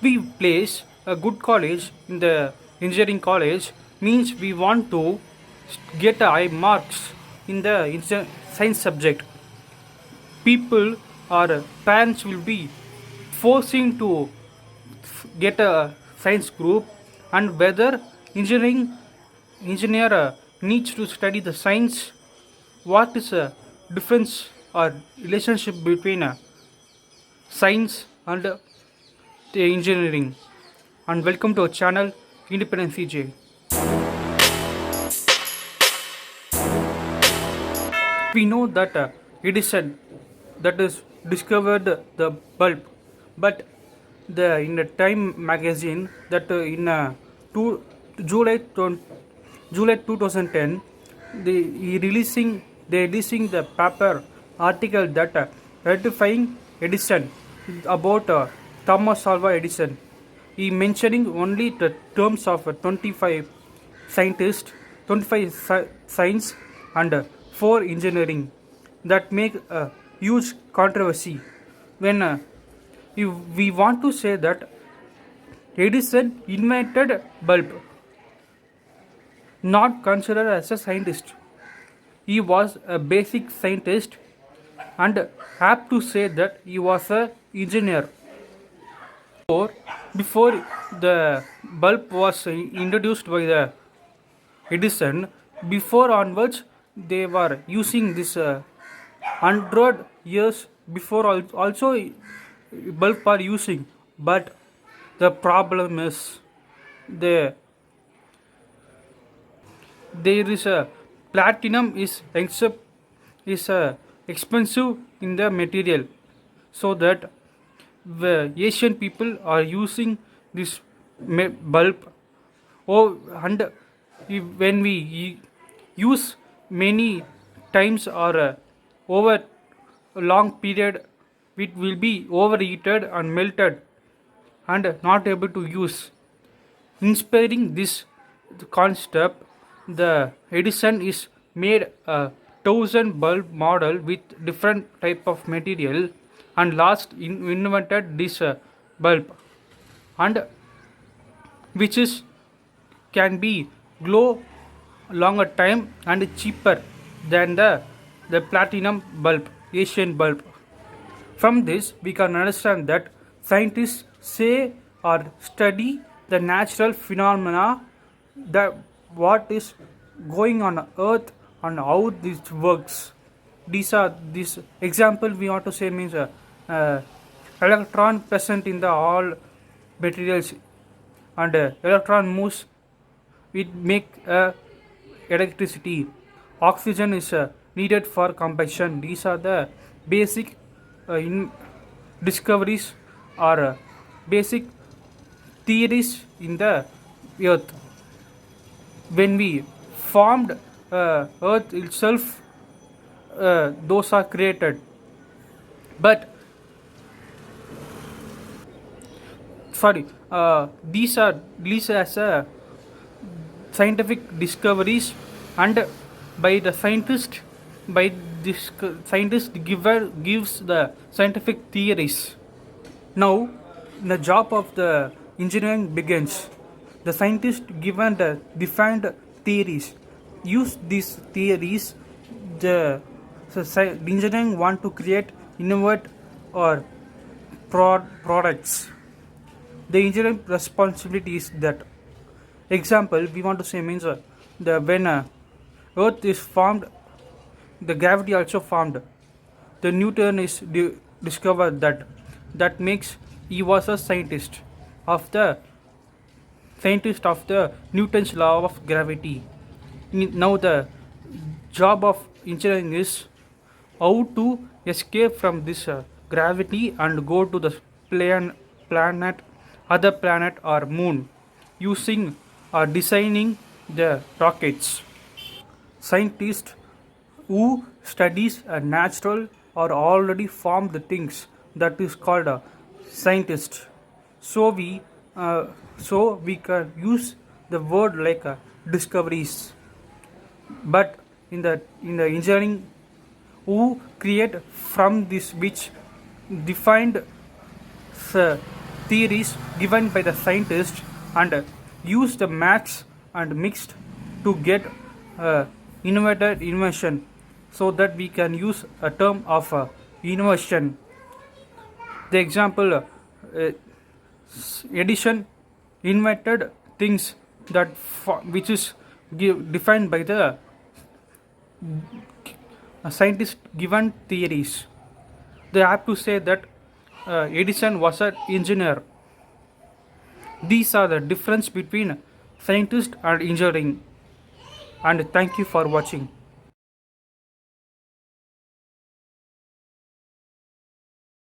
we place a good college in the engineering college means we want to get high marks in the science subject. People or parents will be forcing to get a science group, and whether engineer needs to study the science. What is a difference or relationship between science and the engineering? And welcome to our channel Independent CJ. We know that Edison that is discovered the bulb, but the in the Time magazine that in 2 July 20, July 2010 they releasing the paper article that ratifying Edison about Thomas Alva Edison. He mentioning only the terms of 25 scientists, 25 science and 4 engineering that make a huge controversy when if we want to say that Edison invented bulb, not considered as a scientist. He was a basic scientist and have to say that he was a engineer. Before the bulb was introduced by the Edison, before onwards they were using this 100 years before also bulb are using, but the problem is the there is a platinum is expensive in the material, so that the Asian people are using this bulb. Oh, and when we use many times or over a long period, it will be overheated and melted and not able to use. Inspiring this concept, the Edison is made a 1000 bulb model with different type of material and last invented this bulb, and which is can be glow longer time and cheaper than the platinum bulb, Asian bulb. From this, we can understand that scientists say or study the natural phenomena, that what is going on Earth and how this works. These are this example we want to say means electron present in the all materials, and electron moves, it make electricity. Oxygen is needed for combustion. These are the basic discoveries or basic theories in the earth. When we formed earth itself, those are created, but sorry, these as scientific discoveries, and by the scientist, by this scientist gives the scientific theories. Now the job of the engineering begins. The scientist given the defined theories use these theories. The engineering want to create innovate or products. The engineering responsibility is that example we want to say means the when earth is formed, the gravity also formed. The Newton is discovered that makes he was a scientist of the Newton's law of gravity. Now the job of engineering is how to escape from this gravity and go to the planet, other planet or moon, using or designing the rockets. Scientists who studies a natural or already formed things, that is called a scientist. So we can use the word like discoveries, but in the engineering who create from this which defined theories given by the scientist and use the maths and mixed to get innovated invention, so that we can use a term of innovation. The example, Edison invented things which is defined by the scientist given theories. They have to say that Edison was an engineer. These are the difference between scientist and engineering. And thank you for watching.